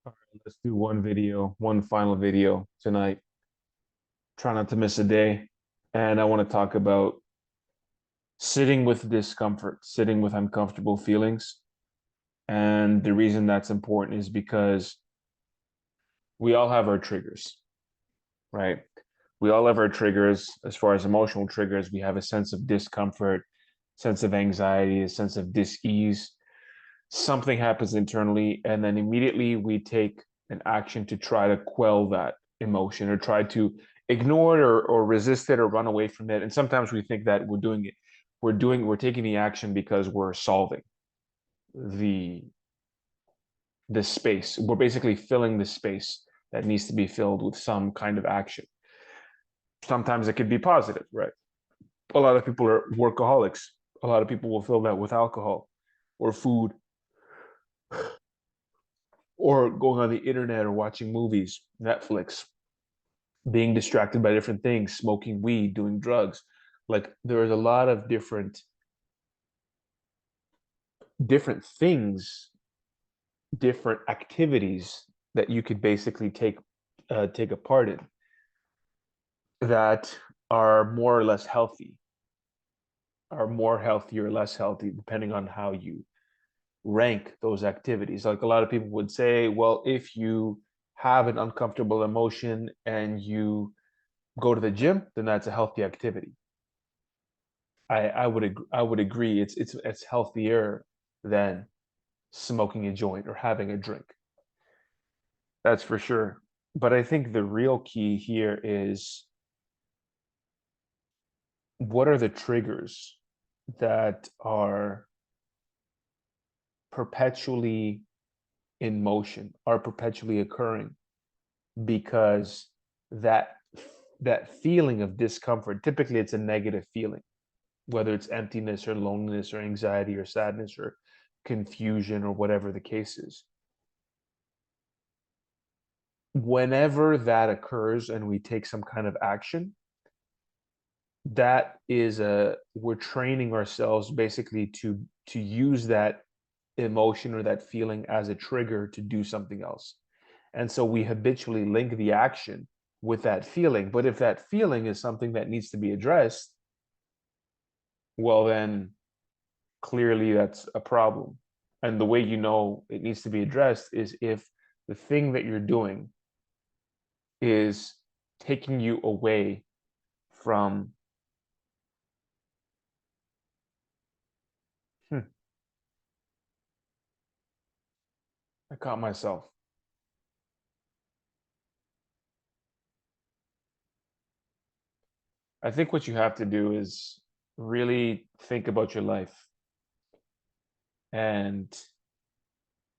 All right, let's do one final video tonight. Try not to miss a day. And I want to talk about sitting with discomfort, sitting with uncomfortable feelings. And the reason that's important is because we all have our triggers, right? We all have our triggers as far as emotional triggers. We have a sense of discomfort, sense of anxiety, a sense of dis-ease. Something happens internally, and then immediately we take an action to try to quell that emotion or try to ignore it or resist it or run away from it. And sometimes we think that we're taking the action because we're solving the the space. We're basically filling the space that needs to be filled with some kind of action. Sometimes it could be positive, right? A lot of people are workaholics. A lot of people will fill that with alcohol or food or going on the internet or watching movies, Netflix, being distracted by different things, smoking weed, doing drugs. Like there's a lot of different things, different activities that you could basically take a part in that are more or less healthy, are more healthy or less healthy, depending on how you rank those activities. Like a lot of people would say, well, if you have an uncomfortable emotion and you go to the gym, then that's a healthy activity. I would agree. It's healthier than smoking a joint or having a drink. That's for sure. But I think the real key here is what are the triggers that are perpetually in motion, are perpetually occurring because that that feeling of discomfort, typically it's a negative feeling, whether it's emptiness or loneliness or anxiety or sadness or confusion or whatever the case is. Whenever that occurs and we take some kind of action, that is a we're training ourselves basically to use that emotion or that feeling as a trigger to do something else. And so we habitually link the action with that feeling. But if that feeling is something that needs to be addressed, well, then clearly that's a problem. And the way you know it needs to be addressed is if the thing that you're doing is taking you away from, hmm, I caught myself. I think what you have to do is really think about your life. And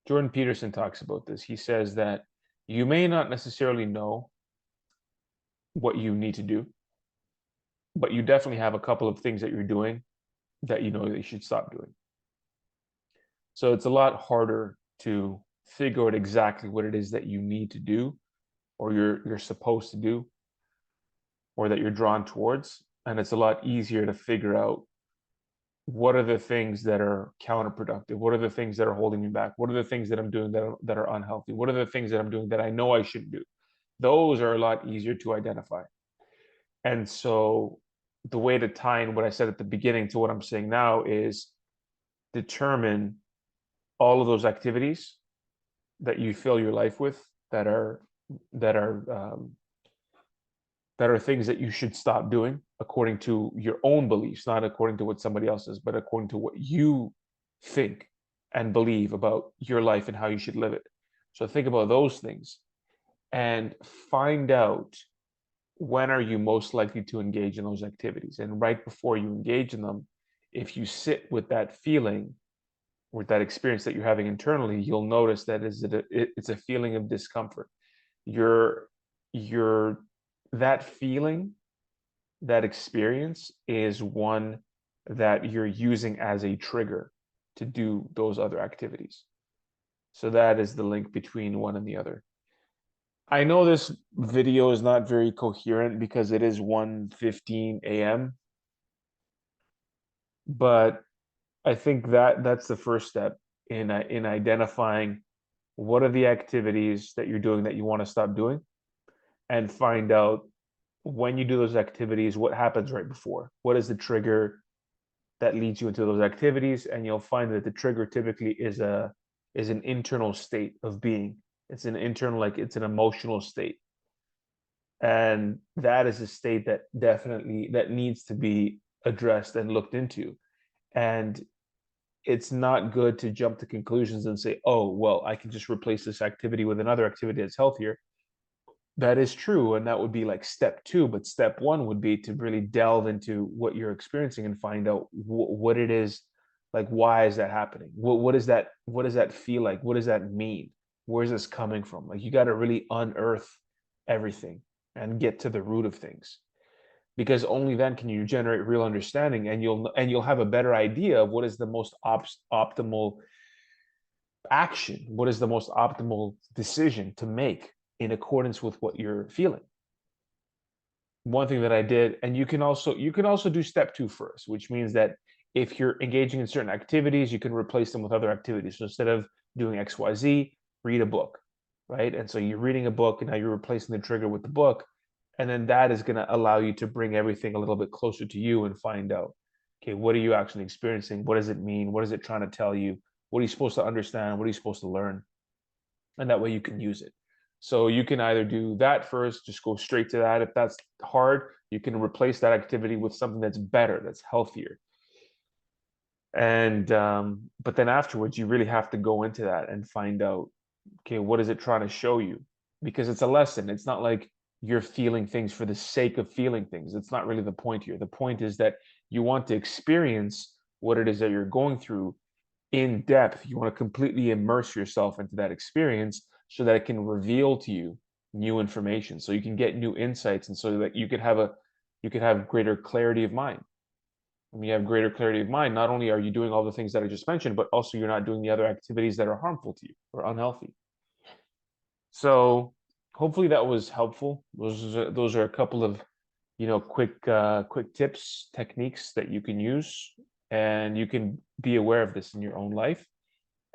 Jordan Peterson talks about this. He says that you may not necessarily know what you need to do, but you definitely have a couple of things that you're doing that you know that you should stop doing. So it's a lot harder to figure out exactly what it is that you need to do or you're supposed to do or that you're drawn towards. And it's a lot easier to figure out what are the things that are counterproductive? What are the things that are holding me back? What are the things that I'm doing that are unhealthy? What are the things that I'm doing that I know I shouldn't do? Those are a lot easier to identify. And so the way to tie in what I said at the beginning to what I'm saying now is determine all of those activities that you fill your life with that are that are things that you should stop doing according to your own beliefs, not according to what somebody else is, but according to what you think and believe about your life and how you should live it. So think about those things and find out when are you most likely to engage in those activities. And right before you engage in them, if you sit with that feeling, with that experience that you're having internally, you'll notice that it's a feeling of discomfort. You're you're that feeling, that experience is one that you're using as a trigger to do those other activities. So that is the link between one and the other. I know this video is not very coherent because it is 1:15 a.m., but I think that that's the first step in identifying what are the activities that you're doing that you want to stop doing, and find out when you do those activities, what happens right before? What is the trigger that leads you into those activities? And you'll find that the trigger typically is an internal state of being. It's an internal, like it's an emotional state. And that is a state that definitely that needs to be addressed and looked into. And it's not good to jump to conclusions and say, oh, well, I can just replace this activity with another activity that's healthier. That is true, and that would be like step 2, but step 1 would be to really delve into what you're experiencing and find out what it is, like, why is that happening? What does that feel like? What does that mean? Where's this coming from? Like, you gotta really unearth everything and get to the root of things, because only then can you generate real understanding, and you'll have a better idea of what is the most optimal action, what is the most optimal decision to make in accordance with what you're feeling. One thing that I did, and you can also do step 2 first, which means that if you're engaging in certain activities, you can replace them with other activities. So instead of doing XYZ, read a book, right? And so you're reading a book, and now you're replacing the trigger with the book, and then that is going to allow you to bring everything a little bit closer to you and find out, okay, what are you actually experiencing? What does it mean? What is it trying to tell you? What are you supposed to understand? What are you supposed to learn? And that way you can use it. So you can either do that first, just go straight to that. If that's hard, you can replace that activity with something that's better, that's healthier. And but then afterwards, you really have to go into that and find out, okay, what is it trying to show you? Because it's a lesson. It's not like you're feeling things for the sake of feeling things. It's not really the point here. The point is that you want to experience what it is that you're going through in depth. You want to completely immerse yourself into that experience so that it can reveal to you new information, so you can get new insights, and so that you could have greater clarity of mind. When you have greater clarity of mind, not only are you doing all the things that I just mentioned, but also you're not doing the other activities that are harmful to you or unhealthy. So hopefully that was helpful. Those are a couple of, quick tips, techniques that you can use, and you can be aware of this in your own life,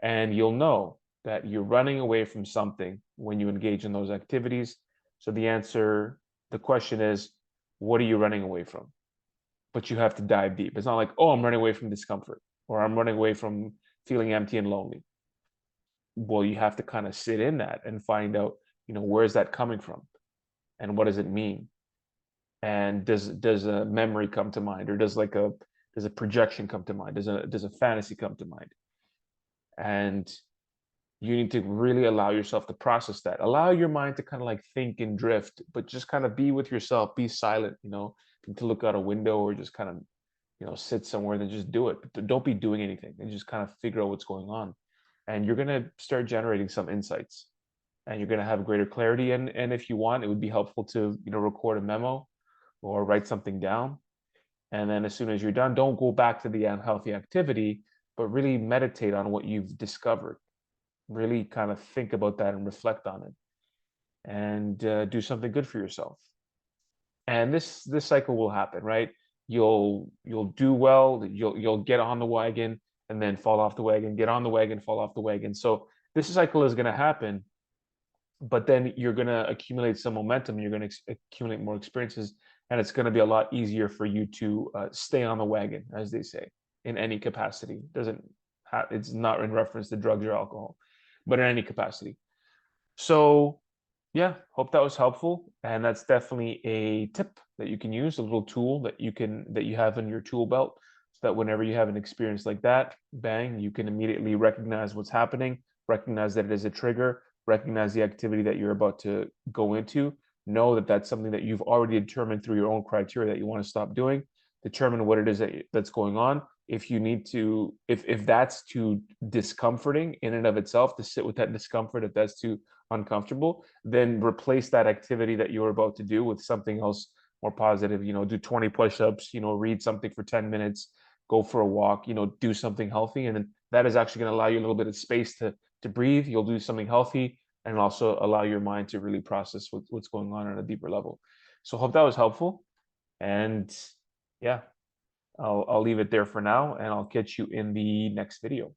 and you'll know that you're running away from something when you engage in those activities. So the question is, what are you running away from? But you have to dive deep. It's not like, oh, I'm running away from discomfort, or I'm running away from feeling empty and lonely. Well, you have to kind of sit in that and find out, where is that coming from, and what does it mean? And does a memory come to mind, or does a projection come to mind? Does a fantasy come to mind? And you need to really allow yourself to process that. Allow your mind to kind of like think and drift, but just kind of be with yourself, be silent, to look out a window, or just kind of, sit somewhere, then just do it. But don't be doing anything, and just kind of figure out what's going on. And you're going to start generating some insights, and you're going to have greater clarity. And if you want, it would be helpful to, record a memo or write something down. And then as soon as you're done, don't go back to the unhealthy activity, but really meditate on what you've discovered. Really kind of think about that and reflect on it, and do something good for yourself. And this cycle will happen, right? You'll do well, you'll get on the wagon and then fall off the wagon, get on the wagon, fall off the wagon. So this cycle is going to happen, but then you're going to accumulate some momentum, you're going to accumulate more experiences, and it's going to be a lot easier for you to stay on the wagon, as they say, in any capacity. It's not in reference to drugs or alcohol, but in any capacity. So yeah, hope that was helpful. And that's definitely a tip that you can use, a little tool that you have in your tool belt, so that whenever you have an experience like that, bang, you can immediately recognize what's happening, recognize that it is a trigger, recognize the activity that you're about to go into, know that that's something that you've already determined through your own criteria that you want to stop doing, determine what it is that's going on. If you need to, if that's too discomforting in and of itself, to sit with that discomfort, if that's too uncomfortable, then replace that activity that you're about to do with something else more positive. Do 20 push-ups, read something for 10 minutes, go for a walk, do something healthy. And then that is actually going to allow you a little bit of space to breathe. You'll do something healthy, and also allow your mind to really process what's going on a deeper level. So hope that was helpful. And yeah, I'll leave it there for now, and I'll catch you in the next video.